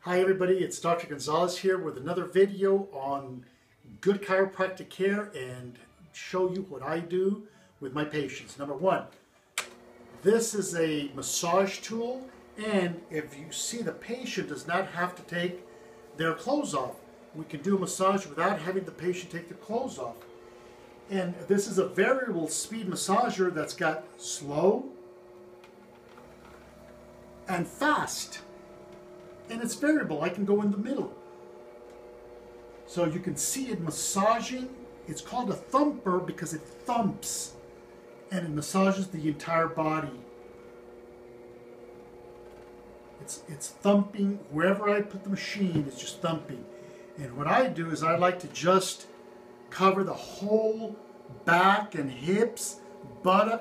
Hi everybody, it's Dr. Gonzalez here with another video on good chiropractic care and show you what I do with my patients. Number one, this is a massage tool, and if you see, the patient does not have to take their clothes off. We can do a massage without having the patient take their clothes off. And this is a variable speed massager that's got slow and fast. And it's variable. I can go in the middle. So you can see it massaging. It's called a thumper because it thumps and it massages the entire body. It's thumping. Wherever I put the machine, it's just thumping. And what I do is I like to just cover the whole back and hips, buttocks,